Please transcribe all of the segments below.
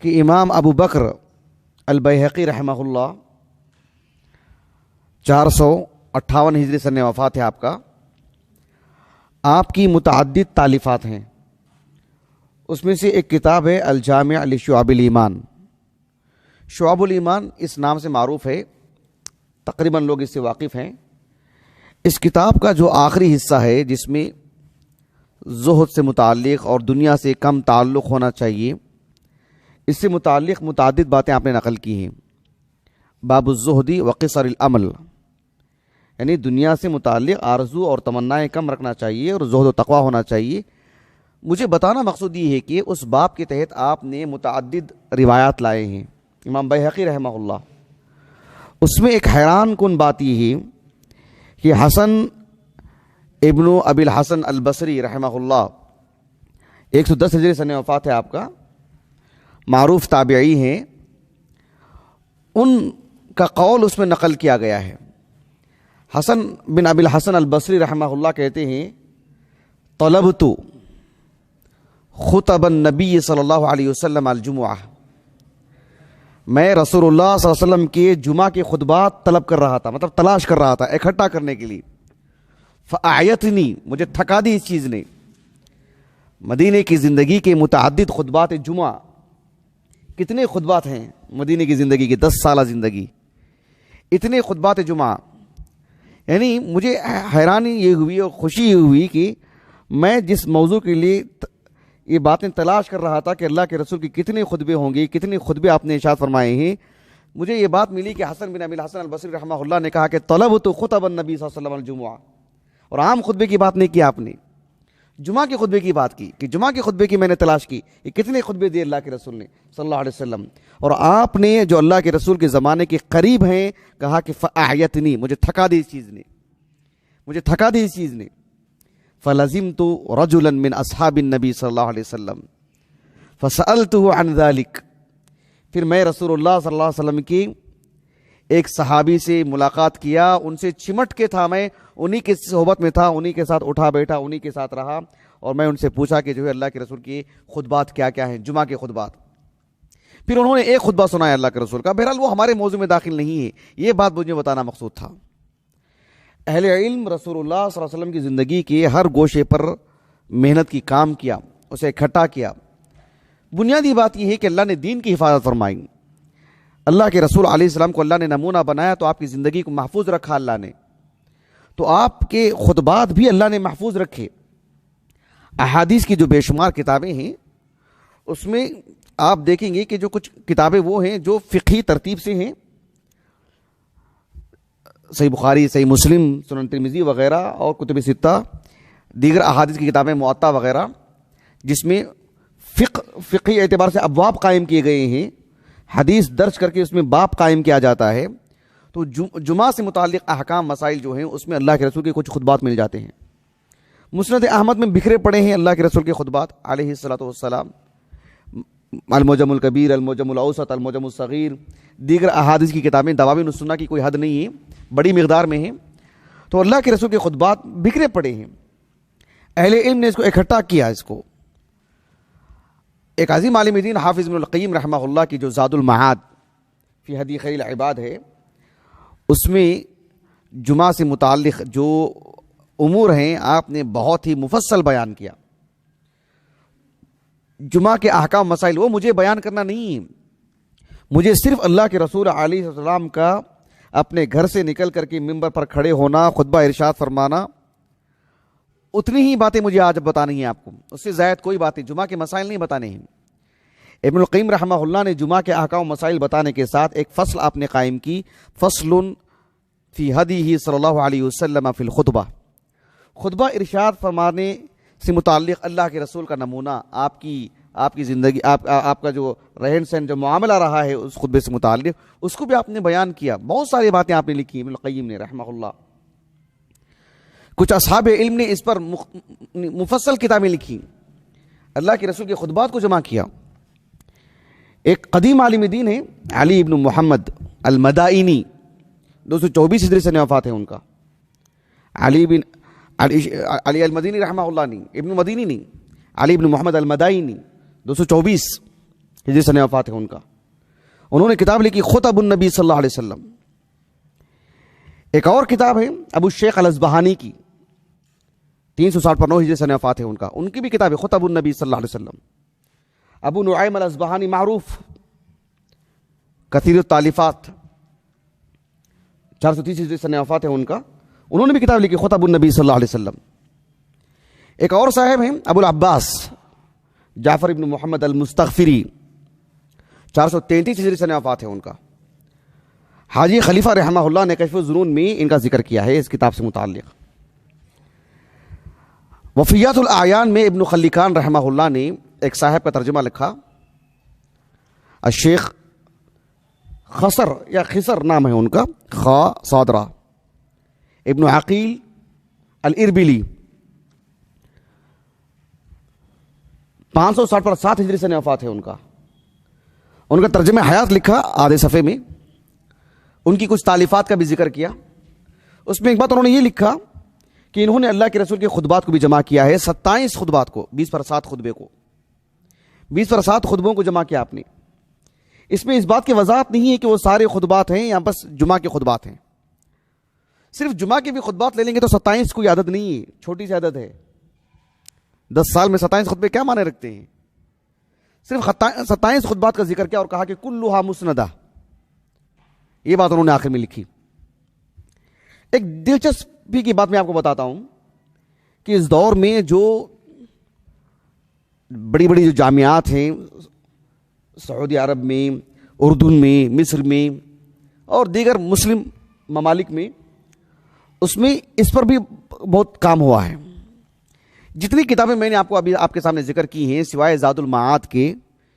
کہ امام ابو بکر البیہقی رحمہ اللہ 458 ہجری سن وفات ہے آپ کا. آپ کی متعدد تالیفات ہیں. اس میں سے ایک کتاب ہے الجامع لشعب الایمان. شعب الایمان اس نام سے معروف ہے, تقریباً لوگ اس سے واقف ہیں. اس کتاب کا جو آخری حصہ ہے جس میں زہد سے متعلق اور دنیا سے کم تعلق ہونا چاہیے, اس سے متعلق متعدد باتیں آپ نے نقل کی ہیں. باب الزہد وقصر العمل, یعنی دنیا سے متعلق آرزو اور تمنائیں کم رکھنا چاہیے اور زہد و تقوی ہونا چاہیے. مجھے بتانا مقصود یہ ہے کہ اس باب کے تحت آپ نے متعدد روایات لائے ہیں امام بیہقی رحمہ اللہ. اس میں ایک حیران کن بات یہ ہے کہ حسن ابن ابی الحسن البصری رحمہ اللہ 110 ہجری سن وفات ہے آپ کا, معروف تابعی ہیں. ان کا قول اس میں نقل کیا گیا ہے. حسن بن ابی الحسن البصری رحمہ اللہ کہتے ہیں طلبت خطب النبی صلی اللہ علیہ وسلم الجمعہ, میں رسول اللہ صلی اللہ علیہ وسلم کے جمعہ کے خطبات طلب کر رہا تھا, مطلب تلاش کر رہا تھا اکٹھا کرنے کے لیے. فاعیتنی, مجھے تھکا دی اس چیز نے. مدینے کی زندگی کے متعدد خطبات جمعہ, کتنے خطبات ہیں مدینے کی زندگی کی, 10 سالہ زندگی, اتنے خطبات جمعہ. یعنی مجھے حیرانی یہ ہوئی اور خوشی یہ ہوئی کہ میں جس موضوع کے لیے یہ باتیں تلاش کر رہا تھا کہ اللہ کے رسول کی کتنے خطبے ہوں گے, کتنے خطبے آپ نے ارشاد فرمائے ہیں, مجھے یہ بات ملی کہ حسن بن ابی الحسن البصری رحمہ اللہ نے کہا کہ طلبت خطب النبی صلی اللہ علیہ وسلم الجمعہ, اور عام خطبے کی بات نہیں کی آپ نے, جمعہ کے خطبے کی بات کی کہ جمعہ کے خطبے کی میں نے تلاش کی یہ کتنے خطبے دیے اللہ کے رسول نے صلی اللہ علیہ وسلم. اور آپ نے جو اللہ کے رسول کے زمانے کے قریب ہیں کہا کہ فاعیتنی, مجھے تھکا دی اس چیز نے, مجھے تھکا دی اس چیز نے. فلزمت رجلا من اصحاب النبی صلی اللہ علیہ وسلم فسألته عن ذلك, پھر میں رسول اللہ صلی اللہ علیہ وسلم کی ایک صحابی سے ملاقات کیا, ان سے چمٹ کے تھا, میں انہی کے صحبت میں تھا, انہی کے ساتھ اٹھا بیٹھا, انہی کے ساتھ رہا, اور میں ان سے پوچھا کہ جو ہے اللہ کے رسول کی خطبات کیا کیا ہیں, جمعہ کے خطبات. پھر انہوں نے ایک خطبہ سنایا اللہ کے رسول کا. بہرحال وہ ہمارے موضوع میں داخل نہیں ہے, یہ بات مجھے بتانا مقصود تھا. اہل علم رسول اللہ صلی اللہ علیہ وسلم کی زندگی کے ہر گوشے پر محنت کی کام کیا, اسے اکٹھا کیا. بنیادی بات یہ ہے کہ اللہ نے دین کی حفاظت فرمائی, اللہ کے رسول علیہ السلام کو اللہ نے نمونہ بنایا تو آپ کی زندگی کو محفوظ رکھا اللہ نے, تو آپ کے خطبات بھی اللہ نے محفوظ رکھے. احادیث کی جو بے شمار کتابیں ہیں اس میں آپ دیکھیں گے کہ جو کچھ کتابیں وہ ہیں جو فقہی ترتیب سے ہیں, صحیح بخاری, صحیح مسلم, سنن ترمذی وغیرہ اور کتب ستہ, دیگر احادیث کی کتابیں موطا وغیرہ, جس میں فقہی اعتبار سے ابواب قائم کیے گئے ہیں, حدیث درج کر کے اس میں باب قائم کیا جاتا ہے. تو جمعہ سے متعلق احکام مسائل جو ہیں اس میں اللہ کے رسول کے کچھ خطبات مل جاتے ہیں. مسند احمد میں بکھرے پڑے ہیں اللہ کے رسول کے خطبات علیہ الصلوۃ والسلام, المعجم الکبیر, المعجم الاوسط, المعجم الصغیر, دیگر احادیث کی کتابیں, دواوین السنہ کی کوئی حد نہیں ہے, بڑی مقدار میں ہیں. تو اللہ کے رسول کے خطبات بکھرے پڑے ہیں, اہل علم نے اس کو اکٹھا کیا. اس کو ایک عظیم عالم دین حافظ ابن القیم رحمہ اللہ کی جو زاد المعاد فی ہدی خیر العباد ہے, اس میں جمعہ سے متعلق جو امور ہیں آپ نے بہت ہی مفصل بیان کیا. جمعہ کے احکام مسائل وہ مجھے بیان کرنا نہیں ہے, مجھے صرف اللہ کے رسول علیہ السلام کا اپنے گھر سے نکل کر کے ممبر پر کھڑے ہونا, خطبہ ارشاد فرمانا, اتنی ہی باتیں مجھے آج بتانی ہیں آپ کو, اس سے زائد کوئی باتیں, جمعہ کے مسائل نہیں بتانے ہیں. ابن القیم رحمہ اللہ نے جمعہ کے احکام مسائل بتانے کے ساتھ ایک فصل آپ نے قائم کی, فصل فی ہدیہ صلی اللہ علیہ وسلم فی الخطبہ. خطبہ ارشاد فرمانے سے متعلق اللہ کے رسول کا نمونہ, آپ کی زندگی, آپ کا جو رہن سہن, جو معاملہ رہا ہے اس خطبے سے متعلق, اس کو بھی آپ نے بیان کیا. بہت ساری باتیں آپ نے لکھی ابن القیم نے رحمہ اللہ. کچھ اصحاب علم نے اس پر مفصل کتابیں لکھی, اللہ کے رسول کے خطبات کو جمع کیا. ایک قدیم عالم دین ہے علی ابن محمد المدائنی, 224 ہجری سے وفات ہے ان کا. علی المدینی رحمہ اللہ نہیں, ابن مدینی نہیں, علی ابن محمد المدائنی 224 ہجری سنہ وفات ہے ان کا. انہوں نے کتاب لکھی خطب النبی صلی اللہ علیہ وسلم. ایک اور کتاب ہے ابو الشیخ الاصبہانی کی 360 پر 9 ہجری سنہ وفات ہے ان کا. ان کی بھی کتاب ہے خطب النبی صلی اللہ علیہ وسلم. ابو نعیم الاصبہانی معروف کثیر التالیفات 430 ہجری سنہ وفات ہے ان کا. انہوں نے بھی کتاب لکھی خطب النبی صلی اللہ علیہ وسلم. ایک اور صاحب ہیں ابو العباس جعفر ابن محمد المستغفری 433 ہجری سنہ وفات ہے ان کا. حاجی خلیفہ رحمہ اللہ نے کشف الظنون میں ان کا ذکر کیا ہے اس کتاب سے متعلق. وفیات الاعیان میں ابن خلیقان رحمہ اللہ نے ایک صاحب کا ترجمہ لکھا. الشیخ خسر یا خسر نام ہے ان کا، خا صادرہ، ابن عقیل الاربلی 560 پر 7 ہجری سنہ وفات ہے ان کا. ان کا ترجمہ حیات لکھا آدھے صفحے میں. ان کی کچھ تالیفات کا بھی ذکر کیا. اس میں ایک بات انہوں نے یہ لکھا کہ انہوں نے اللہ کے رسول کے خطبات کو بھی جمع کیا ہے، 27 خطبات کو، 20 پر 7 خطبے کو، 20 پر 7 خطبوں کو جمع کیا آپ نے. اس میں اس بات کی وضاحت نہیں ہے کہ وہ سارے خطبات ہیں یا بس جمعہ کے خطبات ہیں. صرف جمعہ کے بھی خطبات لے لیں گے تو 27 کوئی عدد نہیں ہے، چھوٹی سی عدد ہے. 10 سال میں 27 خطبے کیا معنی رکھتے ہیں. صرف 27 خطبات کا ذکر کیا اور کہا کہ کلھا مسندہ. یہ بات انہوں نے آخر میں لکھی. ایک دلچسپی کی بات میں آپ کو بتاتا ہوں کہ اس دور میں جو بڑی بڑی جو جامعات ہیں سعودی عرب میں، اردن میں، مصر میں اور دیگر مسلم ممالک میں، اس میں اس پر بھی بہت کام ہوا ہے. جتنی کتابیں میں نے آپ کو ابھی آپ کے سامنے ذکر کی ہیں سوائے زاد المعاد کے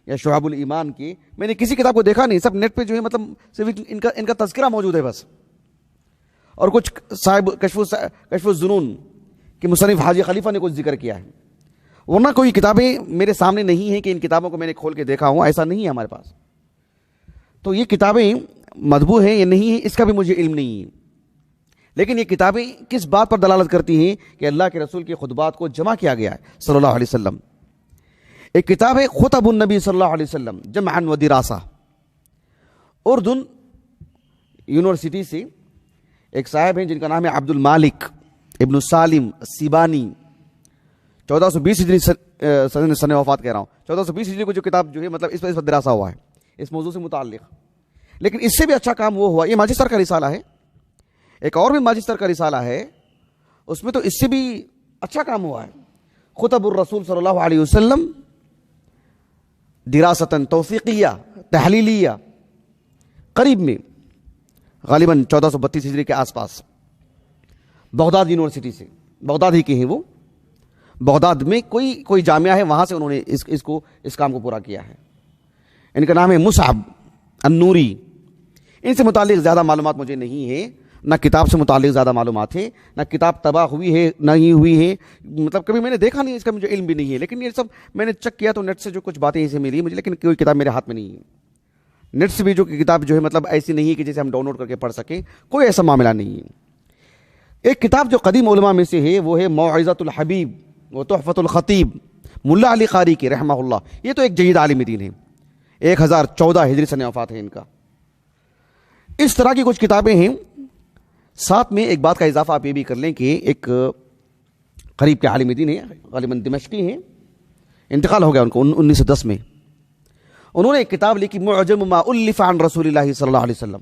یا شعب الایمان کے، میں نے کسی کتاب کو دیکھا نہیں. سب نیٹ پہ جو ہے مطلب صرف ان کا تذکرہ موجود ہے بس. اور کچھ صاحب کشف الظنون کہ مصنف حاجی خلیفہ نے کچھ ذکر کیا ہے، ورنہ کوئی کتابیں میرے سامنے نہیں ہیں کہ ان کتابوں کو میں نے کھول کے دیکھا ہوں. ایسا نہیں ہے ہمارے پاس. تو یہ کتابیں مطبوع ہیں یا نہیں ہیں اس کا بھی مجھے علم نہیں ہے. لیکن یہ کتابیں کس بات پر دلالت کرتی ہیں کہ اللہ کے رسول کے خطبات کو جمع کیا گیا ہے صلی اللہ علیہ وسلم. ایک کتاب ہے خطب النبی صلی اللہ علیہ وسلم جمعا و دراسہ. اردن یونیورسٹی سے ایک صاحب ہیں جن کا نام ہے عبد المالک ابن سالم سیبانی 1420 ہجری سنہ وفات کہہ رہا ہوں. 1420 ہجری کو جو کتاب جو ہے مطلب اس پر دراسہ ہوا ہے اس موضوع سے متعلق. لیکن اس سے بھی اچھا کام وہ ہوا، یہ ماجسٹر کا رسالہ ہے. ایک اور بھی ماجسٹر کا رسالہ ہے، اس میں تو اس سے بھی اچھا کام ہوا ہے. خطب الرسول صلی اللہ علیہ وسلم دراستاً توثیقیہ تحلیلیہ، قریب میں غالباً 1432 ہجری کے آس پاس بغداد یونیورسٹی سے، بغداد ہی کے ہیں وہ. بغداد میں کوئی جامعہ ہے وہاں سے انہوں نے اس کام کو پورا کیا ہے. ان کا نام ہے مصعب النوری. ان سے متعلق زیادہ معلومات مجھے نہیں ہے، نہ کتاب سے متعلق زیادہ معلومات ہے، نہ کتاب تباہ ہوئی ہے نہ ہی ہوئی ہے. مطلب کبھی میں نے دیکھا نہیں، اس کا مجھے علم بھی نہیں ہے. لیکن یہ سب میں نے چیک کیا تو نیٹ سے جو کچھ باتیں اسے ملی مجھے، لیکن کوئی کتاب میرے ہاتھ میں نہیں ہے. نیٹ سے بھی جو کتاب جو ہے مطلب ایسی نہیں ہے کہ جیسے ہم ڈاؤن لوڈ کر کے پڑھ سکیں، کوئی ایسا معاملہ نہیں ہے. ایک کتاب جو قدیم علماء میں سے ہے وہ ہے موعظۃ الحبیب و تحفۃ الخطیب ملا علی قاری کی رحمہ اللہ. یہ تو ایک جید عالم دین ہے، 1014 ہجری سنہ وفات ہے ان کا. اس طرح کی کچھ کتابیں ہیں. ساتھ میں ایک بات کا اضافہ آپ یہ بھی کر لیں کہ ایک قریب کے عالم دین ہیں، غالباً دمشقی ہیں، انتقال ہو گیا ان کو 1910 میں. انہوں نے ایک کتاب لکھی معجم ما الف عن رسول اللہ صلی اللہ علیہ وسلم.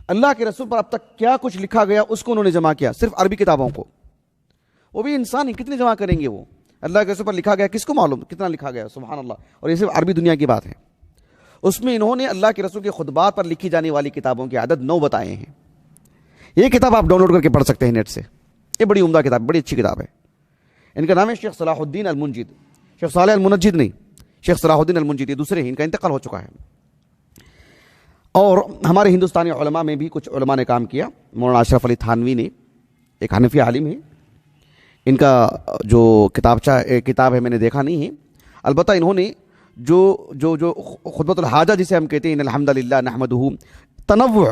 اللہ کے رسول پر اب تک کیا کچھ لکھا گیا اس کو انہوں نے جمع کیا، صرف عربی کتابوں کو. وہ بھی انسان ہی کتنے جمع کریں گے وہ. اللہ کے رسول پر لکھا گیا کس کو معلوم کتنا لکھا گیا، سبحان اللہ. اور یہ صرف عربی دنیا کی بات ہے. اس میں انہوں نے اللہ کے رسول کے خطبات پر لکھی جانے والی کتابوں کے عدد 9 بتائے ہیں. یہ کتاب آپ ڈاؤن لوڈ کر کے پڑھ سکتے ہیں نیٹ سے. یہ بڑی عمدہ کتاب، بڑی اچھی کتاب ہے. ان کا نام ہے شیخ صلاح الدین المنجد. شیخ صالح المنجد نہیں، شیخ صلاح الدین المنجد، یہ دوسرے ہیں، ان کا انتقال ہو چکا ہے. اور ہمارے ہندوستانی علماء میں بھی کچھ علماء نے کام کیا. مولانا اشرف علی تھانوی نے، ایک حنفی عالم ہے، ان کا جو کتاب ہے میں نے دیکھا نہیں ہے. البتہ انہوں نے جو خطبۃ الحاجہ جسے ہم کہتے ہیں ان الحمدللہ نحمدہ،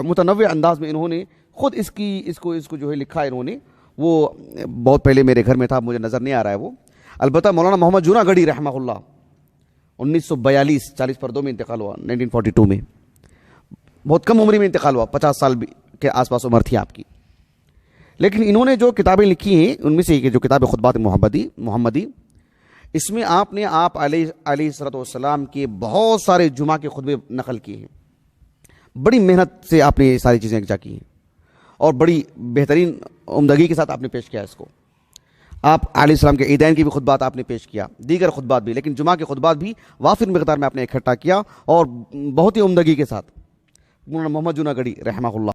متنوع انداز میں انہوں نے خود اس کو جو ہے لکھا ہے. انہوں نے وہ بہت پہلے میرے گھر میں تھا، مجھے نظر نہیں آ رہا ہے وہ. البتہ مولانا محمد جوناگڑھی رحمہ اللہ 1942 40 میں انتقال ہوا 1942 میں. بہت کم عمری میں انتقال ہوا, 50 سال کے آس پاس عمر تھی آپ کی. لیکن انہوں نے جو کتابیں لکھی ہیں ان میں سے ایک جو کتاب خطبات محمدی, اس میں آپ نے علیہ الصلوۃ والسلام کے بہت سارے جمعہ کے خطبے نقل کیے ہیں. بڑی محنت سے آپ نے یہ ساری چیزیں یکجا کی ہیں اور بڑی بہترین عمدگی کے ساتھ آپ نے پیش کیا اس کو. آپ علیہ السلام کے عیدین کی بھی خطبات آپ نے پیش کیا, دیگر خطبات بھی, لیکن جمعہ کے خطبات بھی وافر مقدار میں آپ نے اکٹھا کیا اور بہت ہی عمدگی کے ساتھ. مولانا محمد جوناگڑھی رحمہ اللہ